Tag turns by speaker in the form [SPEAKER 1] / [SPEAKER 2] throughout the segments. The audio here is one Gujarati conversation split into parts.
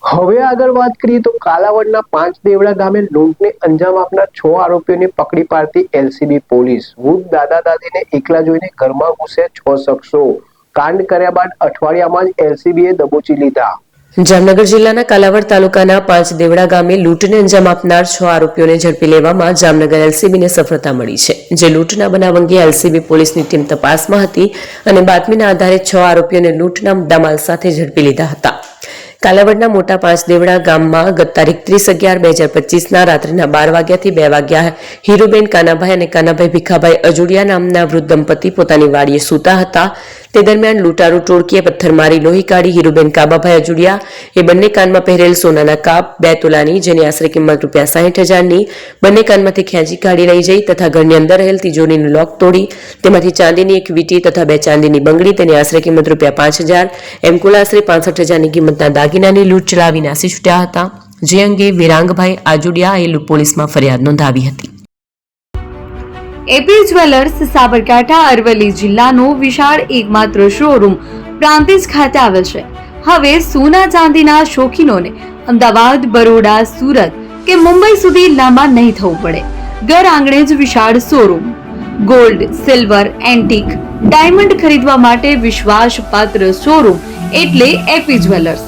[SPEAKER 1] હવે આગળ વાત કરીએ તો કાલાવડના 5 દેવડા ગામે લૂંટને અંજામ આપનાર 6 આરોપીઓને પકડી પાડતી એલસીબી પોલીસ। વૃદ્ધ દાદા દાદીને એકલા જોઈને ઘરમાં ઘૂસે 6 શખ્સો। કાંડ કર્યા બાદ અઠવાડિયામાં જ એલસીબીએ દબોચી લીધા।
[SPEAKER 2] જામનગર જિલ્લાના કાલાવડ તાલુકાના 5 દેવડા ગામે લૂંટને અંજામ આપનાર 6 આરોપીઓને ઝડપી લેવામાં જામનગર એલસીબીને સફળતા મળી છે। જે લૂંટના બનાવ અંગે એલસીબી પોલીસની ટીમ તપાસમાં હતી અને બાતમીના આધારે 6 આરોપીઓને લૂંટના મુદ્દામાલ સાથે ઝડપી લીધા હતા। કાલાવડના મોટા 5 દેવડા ગામમાં ગત તારીખ 30/11/2025ના રાત્રિના 12 વાગ્યાથી 2 વાગ્યા હીરુબેન કાનાભાઈ અને કાનાભાઈ ભીખાભાઈ અજુડિયા નામના વૃદ્ધ દંપતી પોતાની વાડીએ સૂતા હતા। તે દરમિયાન લૂંટારૂ ટોળકીએ પથ્થર મારી લોહી કાઢી હીરુબેન કાબાભાઈ અજુડિયા એ બંને કાનમાં પહેરેલ સોનાના કાપ 2 તોલાની જેની આશરે કિંમત ₹60,000ની બંને કાનમાંથી ખેંચી કાઢી લઈ જઈ તથા ઘરની અંદર રહેલ તિજોરીનું લોક તોડી તેમાંથી ચાંદીની એક વીંટી તથા 2 ચાંદીની બંગડી તેની આશરે કિંમત ₹5,000 એમ કુલ આશરે 65,000ની કિંમતના દાગીનાની લૂંટ ચલાવી નાસી છૂટ્યા હતા। જે અંગે વિરાંગભાઈ આજુડિયા એ પોલીસમાં ફરિયાદ નોંધાવી હતી।
[SPEAKER 3] એપી જ્વેલર્સ સાબરકાંઠા અરવલ્લી જિલ્લાનો વિશાળ એકમાત્ર શોરૂમ પ્રાંતિજ ખાતે આવેલ છે। હવે સોના ચાંદીના શોખીનોને અમદાવાદ, બરોડા, સુરત કે મુંબઈ સુધી લાંબા નહીં થવું પડે। ઘર આંગણે જ વિશાળ showroom. Gold, silver, antique, diamond ખરીદવા માટે વિશ્વાસપાત્ર શોરૂમ એટલે એપી જ્વેલર્સ।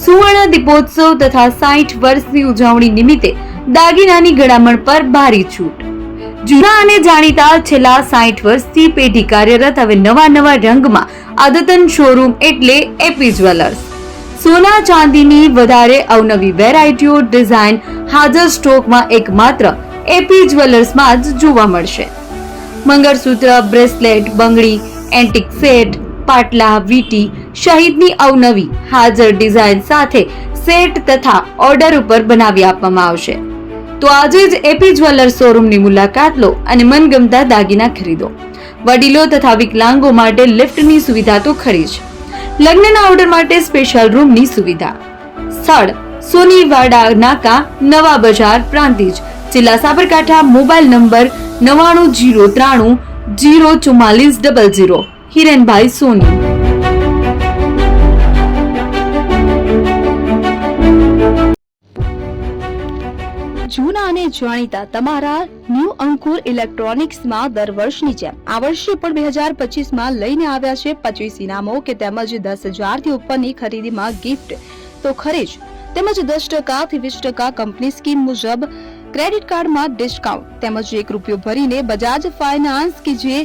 [SPEAKER 3] સુવર્ણ દીપોત્સવ તથા 60 વર્ષની ઉજવણી નિમિત્તે દાગીનાની ગળામણ પર ભારી છૂટ। જૂના અને જાણીતા છેલ્લા 60 વર્ષથી પેઢી કાર્યરત હવે નવા રંગમાં અદ્યતન શોરૂમ એટલે એપી જ્વેલર્સ। સોના ચાંદીની વધારે અવનવી વેરાયટીઓ ડિઝાઇન હાજર સ્ટોકમાં એકમાત્ર એપી જ્વેલર્સમાં જ જોવા મળશે। મંગળસૂત્ર, બ્રેસલેટ, બંગડી, એન્ટિક સેટ, પાટલા, વીટી સહિતની અવનવી હાજર ડિઝાઇન સાથે સેટ તથા ઓર્ડર ઉપર બનાવી આપવામાં આવશે। તો આજે જ એપી જ્વેલર્સ શોરૂમની મુલાકાત લો અને મનગમતા દાગીના ખરીદો। વડીલો તથા વિકલાંગો માટે લિફ્ટની સુવિધા તો ખરી જ। લગ્નના ઓર્ડર માટે સ્પેશિયલ રૂમની સુવિધા। સ્થળ સોનીવાડા નાકા, નવા બજાર, પ્રાંતિજ, જિલ્લા સાબરકાંઠા। Mobile number 9903 04400। હિરેનભાઈ સોની।
[SPEAKER 4] જૂના અને જાણીતા તમારા ન્યૂ અંકુર ઇલેક્ટ્રોનિક્સમાં દર વર્ષની જેમ આ વર્ષે પણ 2025માં લઈને આવ્યા છે 25 ઇનામો કે તેમજ 10,000થી ઉપરની ખરીદીમાં ગિફ્ટ તો ખરી જ, તેમજ 10% થી 20% કંપની સ્કીમ મુજબ ક્રેડિટ કાર્ડમાં ડિસ્કાઉન્ટ તેમજ ₹1 ભરીને બજાજ ફાઇનાન્સ કે જે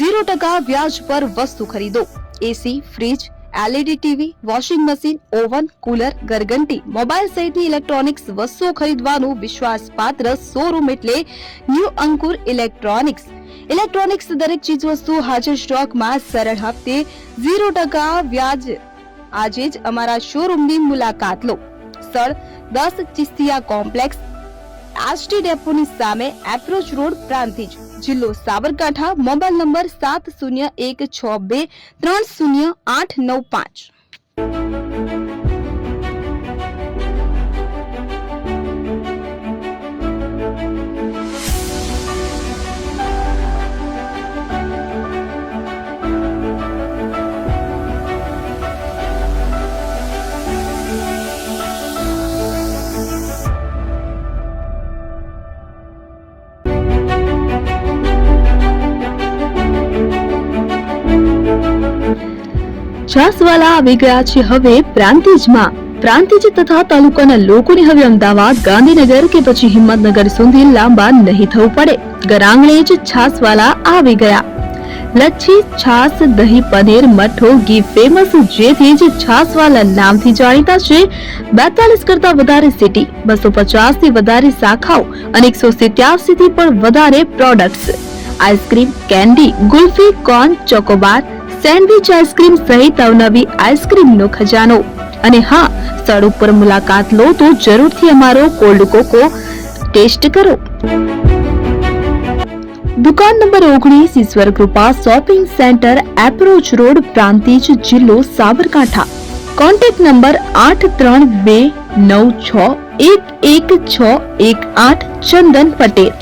[SPEAKER 4] 0% વ્યાજ પર વસ્તુ ખરીદો। AC, fridge, LED TV, washing machine, oven, cooler, ગરગંટી, મોબાઈલ સહિતની ઇલેક્ટ્રોનિક્સ વસ્તુઓ ખરીદવાનું વિશ્વાસપાત્ર શોરૂમ એટલે ન્યૂ અંકુર ઇલેક્ટ્રોનિક્સ। ઇલેક્ટ્રોનિક્સ દરેક ચીજ વસ્તુ હાજર સ્ટોકમાં સરળ હપ્તે 0% વ્યાજ। આજે જ અમારા શોરૂમની મુલાકાત લો। સ્થળ 10 ચિસ્તિયા કોમ્પ્લેક્સ, આરટી ડેપોની સામે, એપ્રોચ રોડ, પ્રાંતિજ, જિલ્લો સાબરકાંઠા। Mobile number 7016230895। છાસવાલા આવી ગયા છે હવે પ્રાંતિજમાં। પ્રાંતિજ તથા તાલુકાના લોકોને હવે અમદાવાદ, ગાંધીનગર કે પછી હિંમતનગર સુધી લાંબા નહીં થવું પડે। ઘર આંગણે જ છાસવાલા આવી ગયા। લચ્છી, છાસ, દહીં, પનીર, મઠો, ઘી ફેમસ, જેથી જ છાસવાલા નામથી જાણીતા છે। 42 કરતા વધારે સિટી, 250 થી વધારે શાખાઓ અને 187 થી પણ વધારે products. Ice cream, candy, kulfi, corn, Chocobar, sandwich ice cream સહિત અવનવી આઈસ્ક્રીમનો ખજાનો। અને હા, સ્થળ ઉપર મુલાકાત લો તો જરૂરથી અમારો કોલ્ડ કોકો ટેસ્ટ કરો। દુકાન નંબર 19, Ishwar Krupa shopping centre, approach road, Prantij, જિલ્લો સાબરકાંઠા। Contact number 8329611618 Chandan Patel.